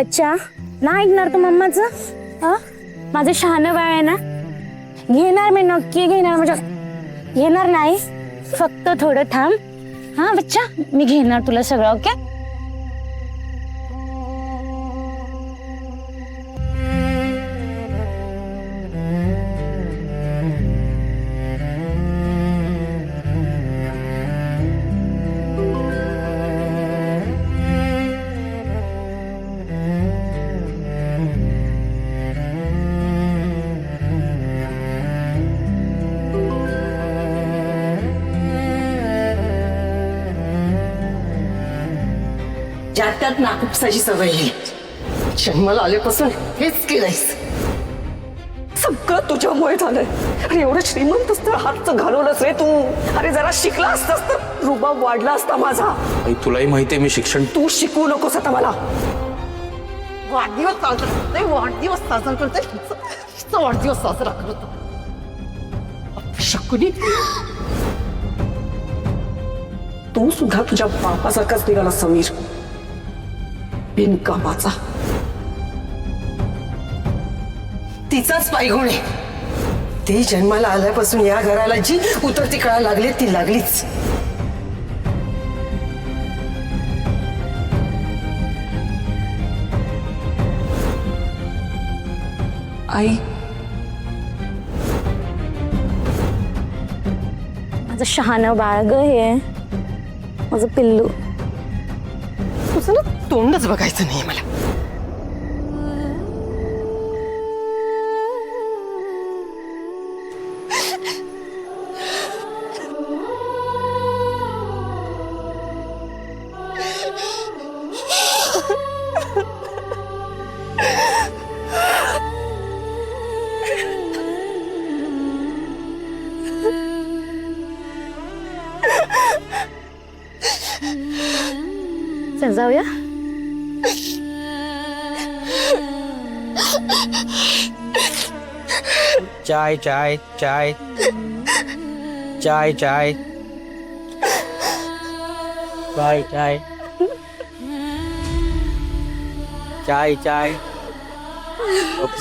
बच्चा ना ऐकणार तू मम्माचं? माझं शहाणं बाळ आहे ना, घेणार मी, नक्की घेणार. म्हणजे घेणार नाही, फक्त थोडं थांब. हा बच्चा, मी घेणार तुला सगळं. ओके? ज्यात त्यात नाकुपसाची सवय आहे. जन्माला आल्यापासून हेच केलंयस. सगळं तुझ्यामुळे झालंय. अरे एवढं श्रीमंत असतं हातचं घालवलंस रे तू. अरे जरा शिकला असतास तर रुबाब वाढला असता माझा. आई तुलाही माहितीये मी शिक्षण. तू शिकवू नकोस आता मला. वाढदिवस साजरा करतोय, वाढदिवस साजरा करतोय. हिचा वाढदिवस साजरा करतो. शकुनी, तू सुद्धा तुझ्या बापासारखाच निघाला समीर. बिनकामाचा. तिचाच पायगुण आहे. ती जन्माला आल्यापासून या घराला जी उतरती कळा लागली ती लागलीच. आई, माझं शहाणं बाळ ग हे, माझं पिल्लू. तुझं ना तोंडच बघायचं नाही मला. चल जाऊया. चाय चाय चाय चाय चाय चाय चाय चाय चाय.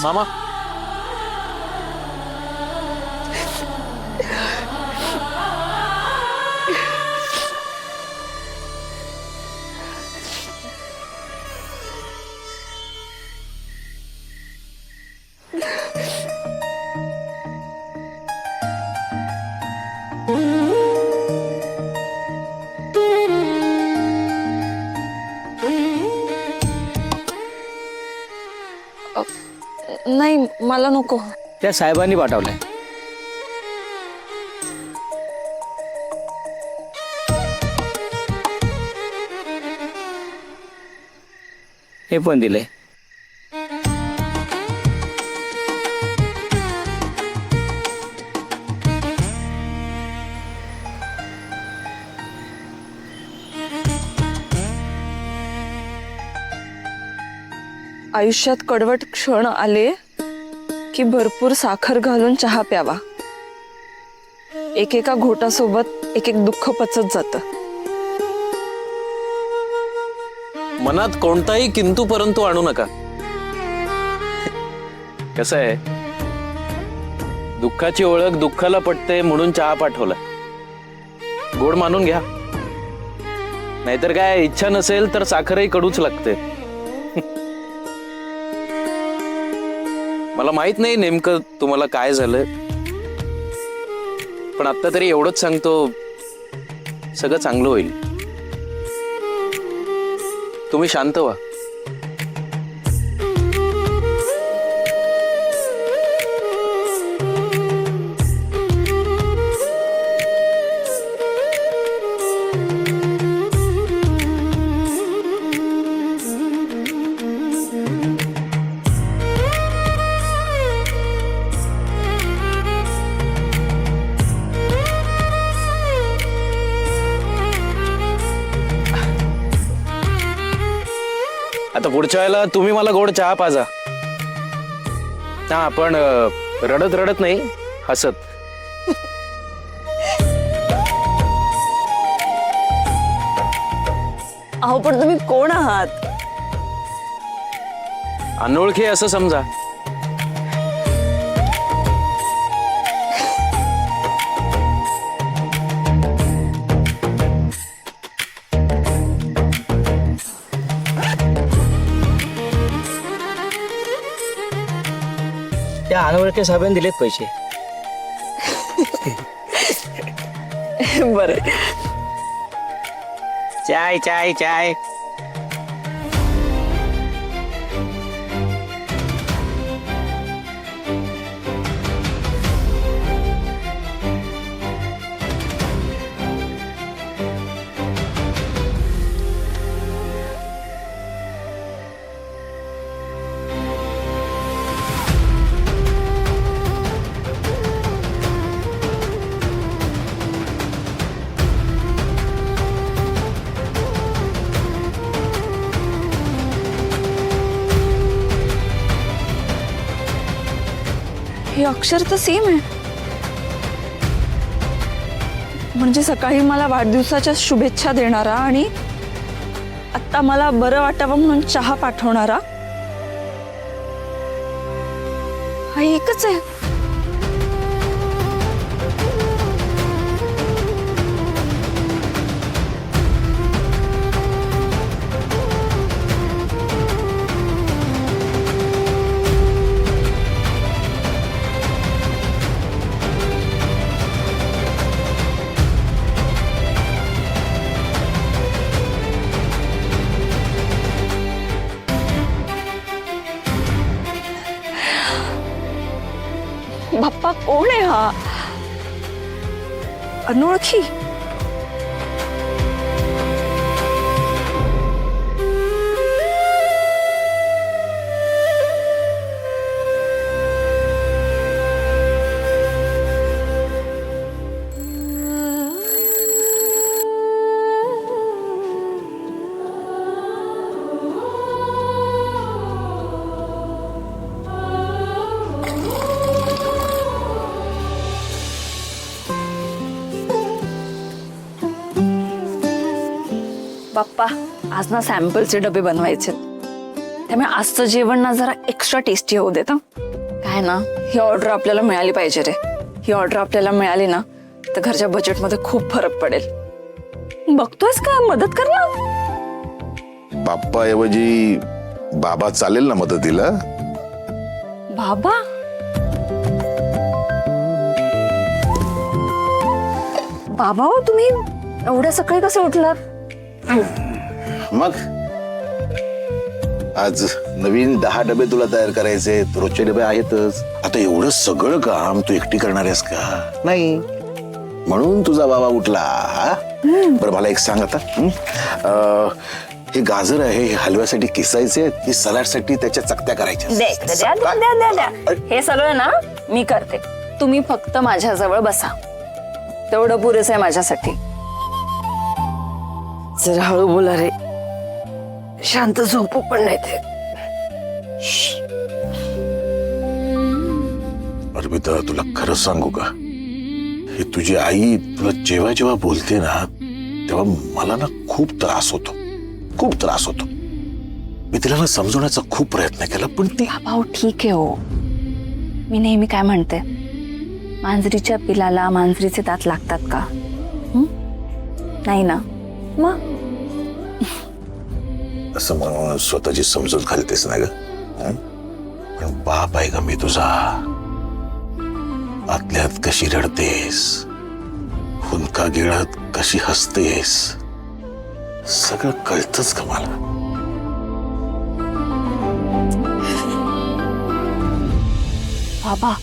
मामा नाही, मला नको. त्या साहेबांनी पाठवलंय. हे पण दिले. आयुष्यात कडवट क्षण आले की भरपूर साखर घालून चहा प्यावा. एकेका घोटासोबत एक एक दुःख पचत जातं. मनात कोणताही किंतु परंतु आणू नका. कसं आहे, दुःखाची ओळख दुःखाला पटते म्हणून चहा पाठवला. गोड मानून घ्या, नाहीतर काय इच्छा नसेल तर साखरही कडूच लागते. मला माहित नाही नेमकं तुम्हाला काय झालं, पण आता तरी एवढंच सांगतो, सगळं चांगलं होईल. तुम्ही शांत व्हा. आता पुढच्या वेळेला तुम्ही मला गोड चहा पाजा. हा पण रडत रडत नाही, हसत. अहो पण तुम्ही कोण आहात? अनोळखी असं समजा. त्या अनोळखी साहेबांनी दिलेत पैसे. बरं. चाय चाय चाय. हे अक्षर तर सेम आहे. म्हणजे सकाळी मला वाढदिवसाच्या शुभेच्छा देणारा आणि आता मला बरं वाटावं म्हणून चहा पाठवणारा हा एकच आहे. बाप्पा कोण आहे हा अनोळखी? बाप्पा आज ना सॅम्पलचे डबे बनवायचे, त्यामुळे आजचं जेवण ना जरा एक्स्ट्रा टेस्टी होऊ देत. काय ना, ही ऑर्डर आपल्याला मिळाली पाहिजे रे. ही ऑर्डर आपल्याला मिळाली ना तर घरच्या बजेटमध्ये खूप फरक पडेल. बघतोयस का, मदत कर ना. बाप्पाऐवजी बाबा चालेल ना मदतीला? बाबा बाबा हो, तुम्ही एवढ्या सकाळी कसे उठलात? मग आज नवीन 10 डबे तुला तयार करायचे. रोजचे डबे आहेतच. आता एवढं सगळं काम तू एकटी करणार आहेस का? नाही, म्हणून तुझा बाबा उठला. हा? बरं मला एक सांग आता, हे गाजर आहे, हे हलव्यासाठी किसायचे, हे सलाडसाठी त्याच्या चकत्या करायच्या. हे सगळं ना मी करते, तुम्ही फक्त माझ्या जवळ बसा, तेवढं पुरेसं आहे माझ्यासाठी. जरा हळू बोला रे, शांत झोपू पण नाही ते. अर्पिता, तुला खरं सांगू का, हे तुझी आई तुला जेव्हा जेव्हा बोलते ना तेव्हा मला ना खूप त्रास होतो, खूप त्रास होतो. मी तिला ना समजवण्याचा खूप प्रयत्न केला, पण ती भाऊ ठीक आहे हो. मी नेहमी काय म्हणते, मांजरीच्या पिलाला मांजरीचे दात लागतात का? नाही ना. मग असं म्हणून स्वतःची समजूत घालतेस ना ग. पण बाप आहे का मी तुझा? आतल्यात कशी रडतेस, हुंदका गिळत कशी हसतेस, सगळं कळतच का मला. बाबा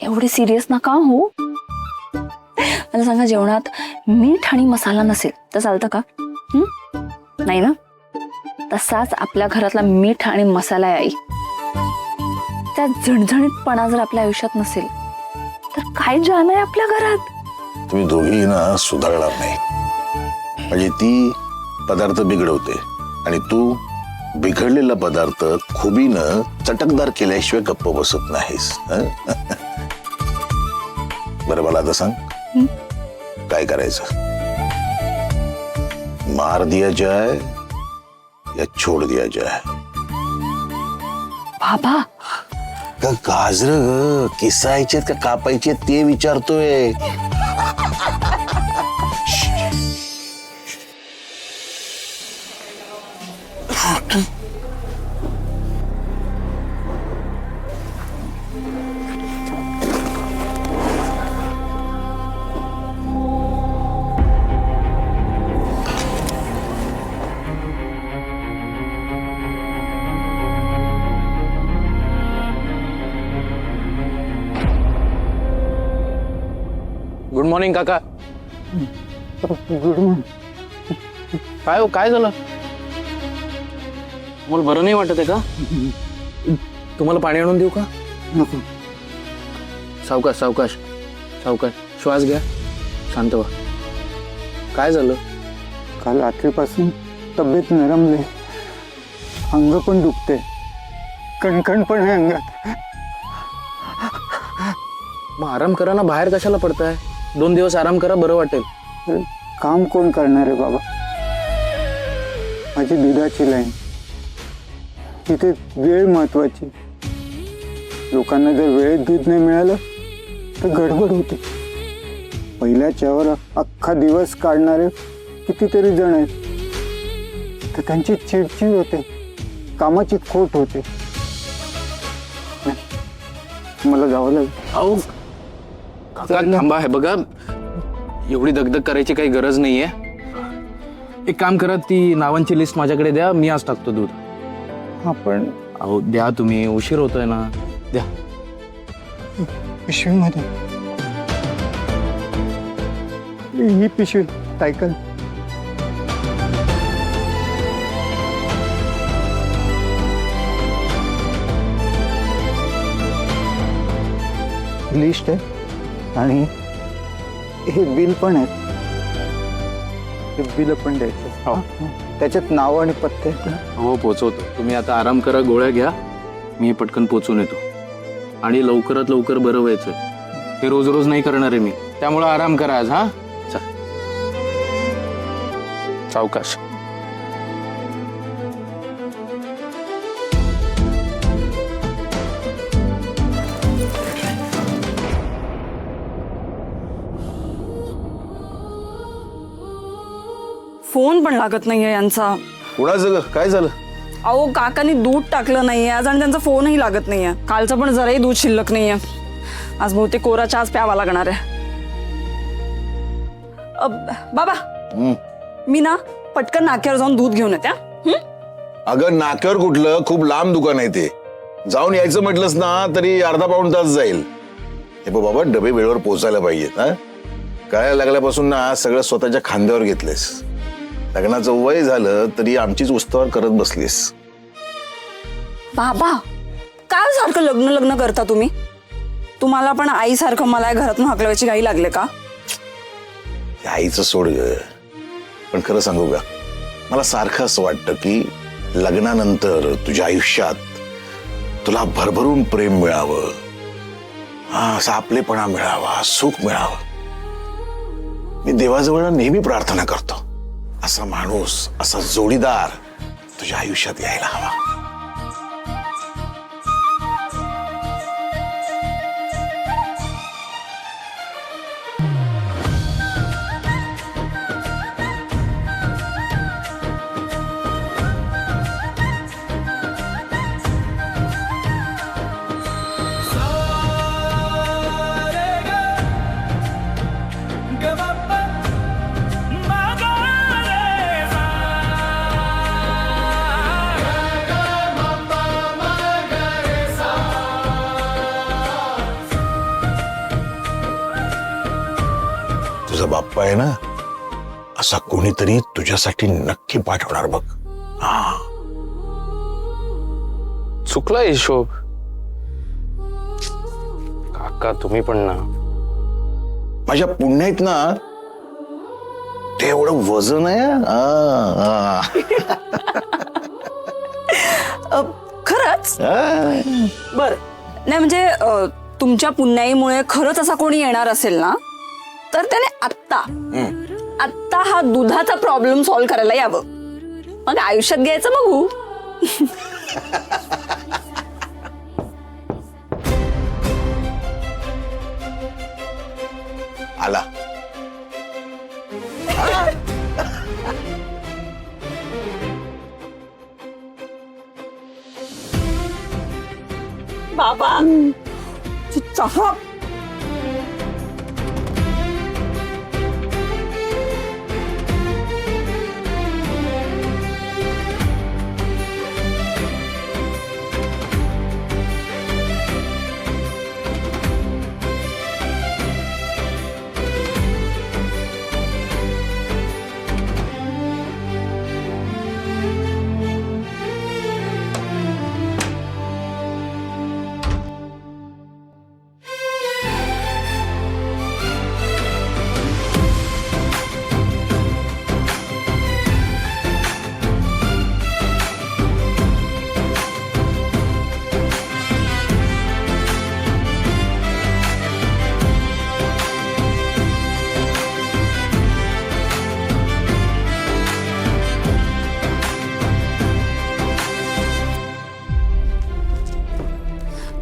एवढे सिरियस नका हो. मला सांगा, जेवणात मीठ आणि मसाला नसेल तर चालतं का? नाही ना. तसाच आपल्या घरातला मीठ आणि मसाला आहे आई. त्या झणझणीतपणा जर आपल्या आयुष्यात नसेल तर काय जाण आहे आपल्या घरात? तुम्ही दोघी ना सुधारणार नाही. म्हणजे ती पदार्थ बिघडवते आणि तू बिघडलेला पदार्थ खुबीनं चटकदार केल्याशिवाय गप्प बसत नाहीस. बरं मला आता सांग, काय करायचं? मार दिया जाए या छोड़ दिया जाए? बाबा गाजर ग किसायचे का कापायचे ते विचारतोय. गुड मॉर्निंग काका. Good morning. काय हो काय झालं? मला बरं नाही वाटत आहे का? तुम्हाला पाणी आणून देऊ का? नको. सावकाश सावकाश सावकाश श्वास घ्या, शांत व्हा. काय झालं? काल रात्रीपासून तब्येत नरमले, अंग पण दुखते, कणकण पण आहे अंगात. मग आराम करा ना, बाहेर कशाला पडताय? 2 दिवस आराम करा, बरं वाटेल. काम कोण करणार आहे बाबा? माझी दुधाची लाईन, तिथे वेळ महत्वाची. लोकांना जर वेळेत दूध नाही मिळालं तर गडबड होते. पहिल्या चहावर अख्खा दिवस काढणारे कितीतरी जण आहेत, तर त्यांची चिडचिड होते, कामाची खोट होते. मला जावं लागेल. अहो काका थांबा. हे बघा, एवढी दगदग करायची काही गरज नाहीये. एक काम करा, ती नावांची लिस्ट माझ्याकडे द्या, मी आज टाकतो दूध. आपण अहो द्या तुम्ही, उशीर होतोय ना, द्या. पिशवीमध्ये ही पिशवी सायकल. लिस्ट आहे आणि हे बिल पण आहे. हे बिल पण द्यायचं. त्याच्यात नाव आणि पत्ते. हो पोचवतो. तुम्ही आता आराम करा, गोळ्या घ्या, मी पटकन पोचून येतो. आणि लवकरात लवकर बरं व्हायचं. हे रोज रोज नाही करणार आहे मी, त्यामुळे आराम करा आज. हा चल, सावकाश. फोन पण लागत नाहीये यांचा. कुणाचं ग? काय झालं? अहो काकांनी दूध टाकलं नाहीये आज आणि त्यांचा फोनही लागत नाहीये. कालचं पण जराही दूध शिल्लक नाहीये. आज बहुतेक कोरा चहाच प्यावा लागणार आहे. बाबा मी ना पटकन नाक्यावर जाऊन दूध घेऊन येते. अगं नाक्यावर कुठलं, खूप लांब दुकान आहे ते. जाऊन यायचं म्हटलंस ना तरी अर्धा पाऊण तास जाईल. हे बघ बाबा, डबे वेळेवर पोहोचायला पाहिजेत. हा, कळायला लागल्यापासून ना सगळं स्वतःच्या खांद्यावर घेतलेस. लग्नाचं वय झालं तरी आमचीच उस्तवार करत बसलीस. बाबा काय सारखं लग्न लग्न करता तुम्ही? तुम्हाला पण आईसारखं मला घरातून हाकलवायची घाई लागले का? आईचं सोड ग, पण खरं सांगू का, मला सारखं असं वाटतं की लग्नानंतर तुझ्या आयुष्यात तुला भरभरून प्रेम मिळावं, असा आपलेपणा मिळावा, सुख मिळावं. मी देवाजवळ नेहमी प्रार्थना करतो, असा माणूस, असा जोडीदार तुझ्या आयुष्यात यायला हवा. तुझा बाप्पा आहे ना, असा कोणीतरी तुझ्यासाठी नक्की पाठवणार बघ. चुकला हिशोब. काका तुम्ही पण ना, माझ्या पुण्यात ना ते एवढं वजन आहे. खरंच? बर नाही म्हणजे तुमच्या पुण्याईमुळे खरंच असा कोणी येणार असेल ना, तर त्याने आत्ता हा दुधाचा प्रॉब्लेम सॉल्व्ह करायला यावं. मग आयुष्यात घ्यायचं बघू. आला. बाबा चहा.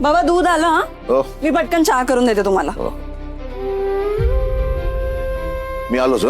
बाबा दूध आलं हा. हो. मी पटकन चहा करून देते तुम्हाला. मी आलोच.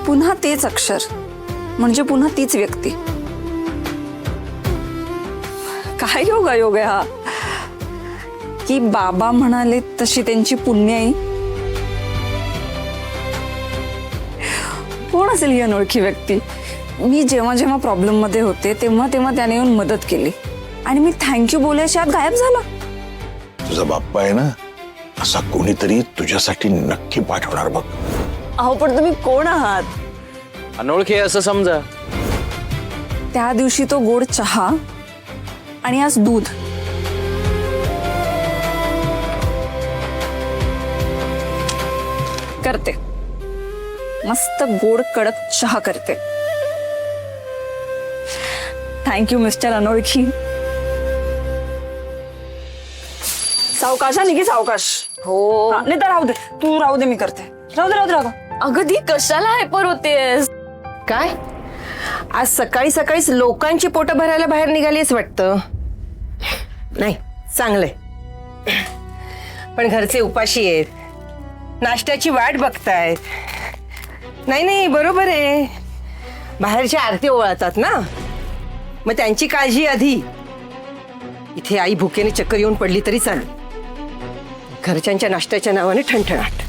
पुन्हा तेच अक्षर म्हणजे पुन्हा तीच व्यक्ती. काय योगायोग आहे हा की बाबा म्हणाले तशी त्यांची पुण्याई. कोण असेल ही अनोळखी व्यक्ती? मी जेव्हा जेव्हा प्रॉब्लेम मध्ये होते तेव्हा तेव्हा त्याने येऊन मदत केली आणि मी थँक्यू बोलायच्या आत गायब झाला. तुझा बाप्पा आहे ना, असा कोणीतरी तुझ्यासाठी नक्की पाठवणार बघ. अहो पण तुम्ही कोण आहात? अनोळखी आहे असं समजा. त्या दिवशी तो गोड चहा आणि आज दूध. करते मस्त गोड कडक चहा करते. थँक्यू मिस्टर अनोळखी. सावकाश निघी सावकाश. हो नाही तर राहू दे, तू राहू दे, मी करते. राहू दे राहू दे राहू दे. अगं दी कशाला हायपर होतेस? काय आज सकाळी सकाळीच लोकांची पोटं भरायला बाहेर निघालीच वाटतं. नाही चांगलंय, पण घरचे उपाशी आहेत, नाश्त्याची वाट बघतायत. नाही नाही बरोबर आहे, बाहेरच्या आरती ओवाळतात ना, मग त्यांची काळजी आधी. इथे आई भुकेने चक्कर येऊन पडली तरी चालेल, घरच्यांच्या नाश्त्याच्या नावाने ठणठणाट.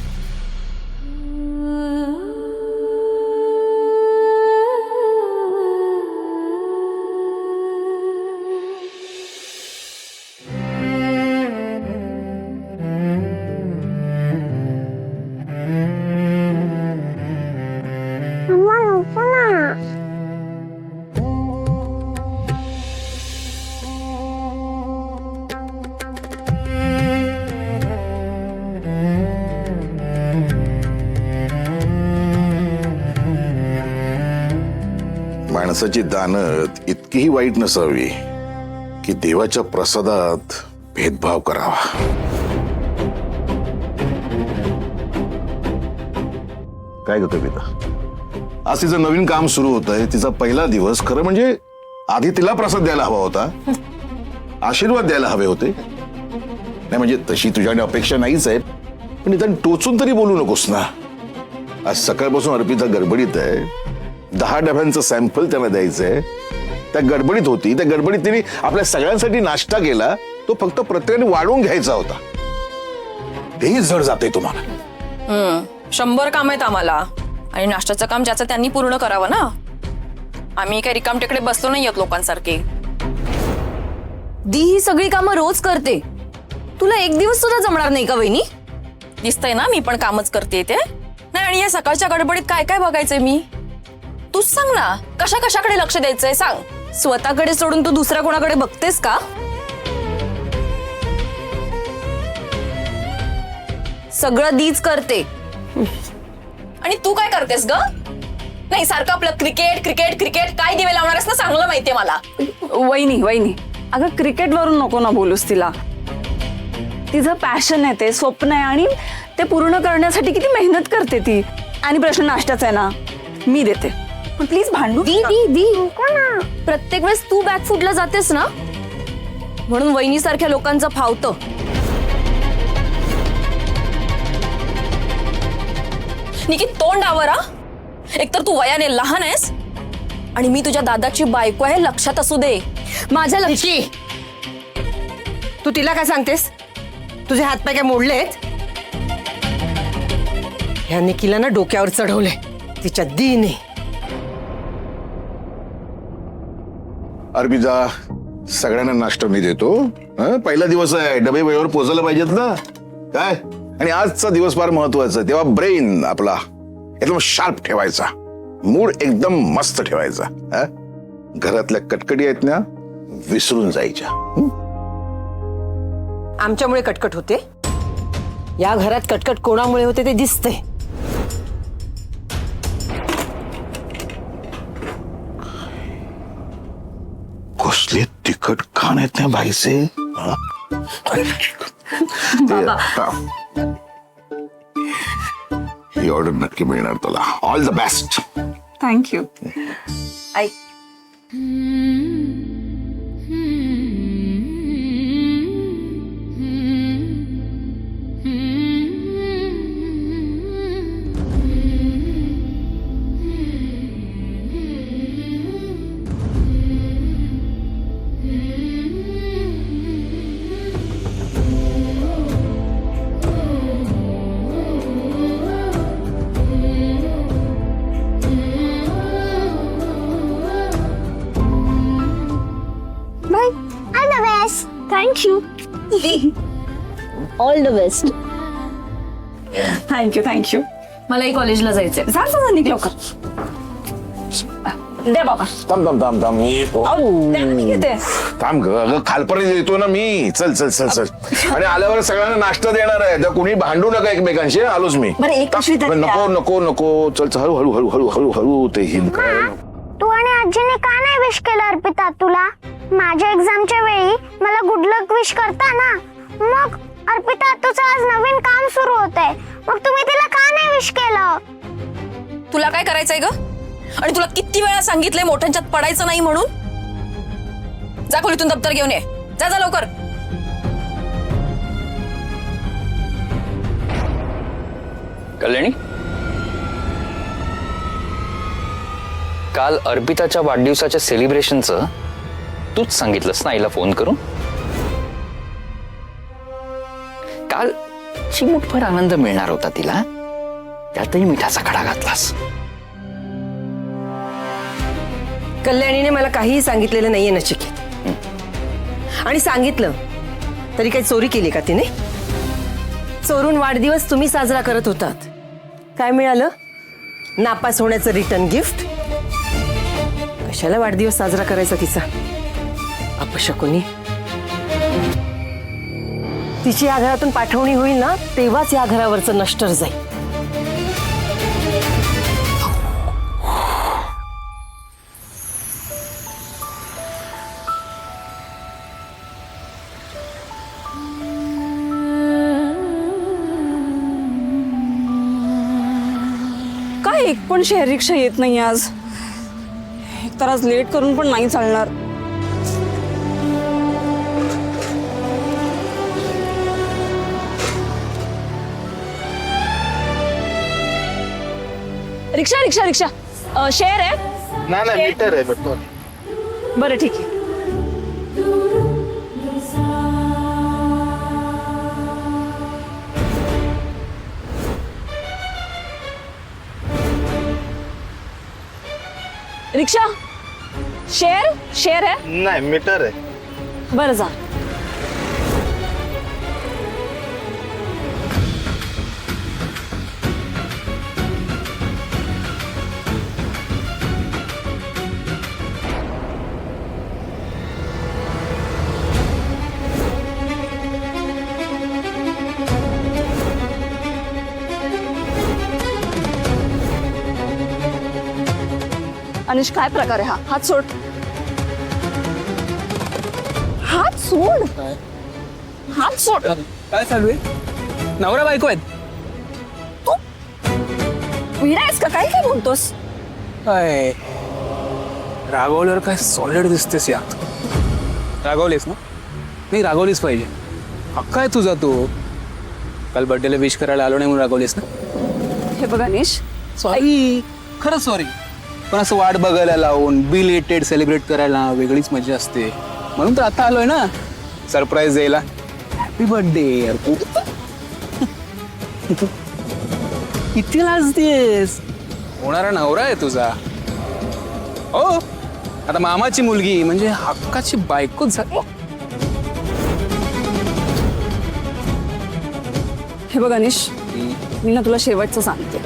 माणसाची दानत इतकीही वाईट नसावी की देवाच्या प्रसादात भेदभाव करावा. काय ग कविता, आज तिचं नवीन काम सुरू होत आहे. तिचा पहिला दिवस. खरं म्हणजे आधी तिला प्रसाद द्यायला हवा होता, आशीर्वाद द्यायला हवे होते. नाही म्हणजे तशी तुझ्याकडे अपेक्षा नाहीच आहे, पण निदान टोचून तरी बोलू नकोस ना. आज सकाळपासून अर्पिता गडबडीत आहे. 10 डब्यांचं सॅम्पल त्यांना द्यायचंय. त्या गडबडीत होती. त्या गडबडीत तिने आपल्या सगळ्यांसाठी नाश्ता केला. तो फक्त प्रत्येकाने वाढून घ्यायचा होता. तेही जड जाते तुम्हाला. 100 काम आहेत आम्हाला, आणि नाश्त्याचं काम ज्याचं त्यांनी पूर्ण करावं ना. आम्ही काही रिकामटेकडे बसलो नाही आहोत लोकांसारखे. दी ही सगळी कामं रोज करते. तुला एक दिवस सुद्धा जमणार नाही का वहिनी? दिसतंय ना मी पण कामच करते ते. नाही, आणि या सकाळच्या गडबडीत काय काय बघायचंय मी? तूच सांग ना, कशा कशाकडे लक्ष द्यायचंय सांग. स्वतःकडे सोडून तू दुसऱ्या कोणाकडे बघतेस का? सगळं दीच करते. आणि तू काय करतेस ग? नाही, सारखं आपलं क्रिकेट क्रिकेट क्रिकेट. काय दिवे लावणारस ना, चांगलं माहितीये मला. वहिनी अगं क्रिकेट वरून नको ना बोलूस तिला. तिचं पॅशन आहे, ते स्वप्न आहे, आणि ते पूर्ण करण्यासाठी किती मेहनत करते ती. आणि प्रश्न नाश्त्याचा आहे ना, मी देते. पण प्लीज भांडू दी प्रत्येक वेळेस तू बॅकफुटला जातेस ना, म्हणून वहिनी सारख्या लोकांचं फावतं. निकी तोंड आवर हा. एकतर तू वयाने लहान आहेस, आणि मी तुझ्या दादाची बायको आहे, लक्षात असू दे. माझ्या निकी, तू तिला काय सांगतेस? तुझे हातपाय काय मोडलेत? ह्या निकीला ना डोक्यावर चढवले तिच्या दीने. अर्पिता, सगळ्यांना नाश्ता मी देतो. पहिला दिवस आहे, डबे वेळेवर पोहोचला पाहिजेत ना. काय, आणि आजचा दिवस फार महत्वाचा. तेव्हा ब्रेन आपला एकदम शार्प ठेवायचा, मूड एकदम मस्त ठेवायचा. घरातल्या कटकटी आहेत ना, विसरून जायच्या. आमच्यामुळे कटकट होते. या घरात कटकट कोणामुळे होते ते दिसते. कसले तिखट खाण आहेत ना बाईचे. ही ऑर्डर नक्की मिळणार तुला. All the best. थँक्यू. ऐक, thank you. All the best. Thank you. मलाही कॉलेजला जायचंय. जा निघ लवकर. दे बाबा. थांब द्या, मी घेते. थांब ग, खालपर्यंत येतो ना मी. चल चल चल चल. आणि आल्यावर सगळ्यांना नाश्ता देणार आहे. तर कुणी भांडू नका एकमेकांशी. आलोच मी. बरं, एक पिशवी तरी द्या. नको नको नको. चल चल, हळू हळू हळू हळू हळू हळू. ते हिंद तू आणि आजीने का नाही विश केलं अर्पिता तुला? माझ्या एक्झामच्या वेळी मला गुड लक विश करता ना. मग अर्पिता, तुझं आज नवीन काम सुरू होतंय, मग तुम्ही तिला का नाही विश केलं? तुला काय करायचंय ग? आणि तुला किती वेळा सांगितलंय मोठ्यांच्यात पडायचं नाही म्हणून? जा खोलीतून दप्तर घेऊन ये. जा जा लवकर. कल्याणी, काल अर्पिताच्या वाढदिवसाच्या सेलिब्रेशनचं तूच सांगितलंस ना आईला फोन करून? काल चिमूटभर आनंद मिळणार होता तिला, त्यातही मिठाचा खडा घातलास. कल्याणीने मला काहीही सांगितलेलं नाहीये नचिकेत. आणि सांगितलं तरी काही चोरी केली का तिने? चोरून वाढदिवस तुम्ही साजरा करत होतात. काय मिळालं? नापास होण्याचं रिटर्न गिफ्ट. कशाला वाढदिवस साजरा करायचा तिचा? अपशकुनी. तिची या घरातून पाठवणी होईल ना, तेव्हाच या घरावरचं नष्टर जाईल. एक पण शेअर रिक्षा येत नाही आज. एक तर आज लेट करून पण नाही चालणार. रिक्षा रिक्षा रिक्षा शेअर आहे. नाही मीटर आहे भेटतो. बरं ठीक आहे. रिक्षा शेअर आहे. नाही मीटर आहे. बरं जा. अनिश काय प्रकार आहे हा? हात सोड. हात सोड. हात सोड. काय चालू आहे? नवरा बायको आहेत. विडा आहेस का? काय बोलतोस? काय रागवल्यावर काय सॉलिड दिसतेस या. रागवलीस ना? नाही रागवलीच पाहिजे. हक्क आहे तुझा. तू काल बर्थडेला विश करायला आलो नाही म्हणून रागवलीस ना? हे बघ अनिश, सॉरी, खरंच सॉरी. पण असं वाट बघायला लावून बिलेटेड सेलिब्रेट करायला वेगळीच मजा असते. म्हणून तर आता आलोय ना सरप्राईज द्यायला. Happy birthday. किती लाजतेस? होणारा नवरा आहे तुझा. हो आता मामाची मुलगी म्हणजे हक्काची बायकोच झाली. हे बघ अनिश, मी ना तुला शेवटचं सांगते.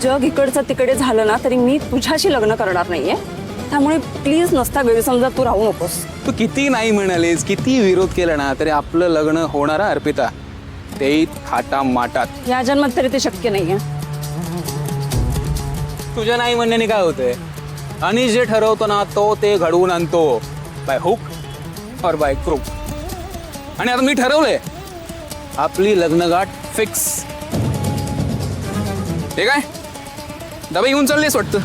जग इकडचं तिकडे झालं ना तरी मी तुझ्याशी लग्न करणार नाहीये. त्यामुळे प्लीज नसता गैरसमजात तू राहू नकोस. तू किती नाही म्हणालीस, किती विरोध केला ना तरी आपलं लग्न होणारा अर्पिता, ते थाटा माटात. या जन्मात तरी ते शक्य नाहीये. तुझ्या नाही म्हणण्याने काय होतंय? आणि जे ठरवतो ना तो ते घडवून आणतो, बाय हुक और बाय क्रूक. आणि आता मी ठरवलंय आपली लग्नगाठ फिक्स. ठीक आहे? डबे घेऊन चाललेस वाटतं.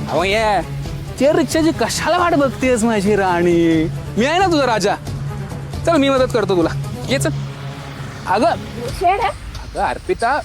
अहो ये त्या रिक्षाची कशाला वाट बघतेस माझी राणी? मी आहे ना तुझा राजा. चल मी मदत करतो तुला. ये चल. अगं अर्पिता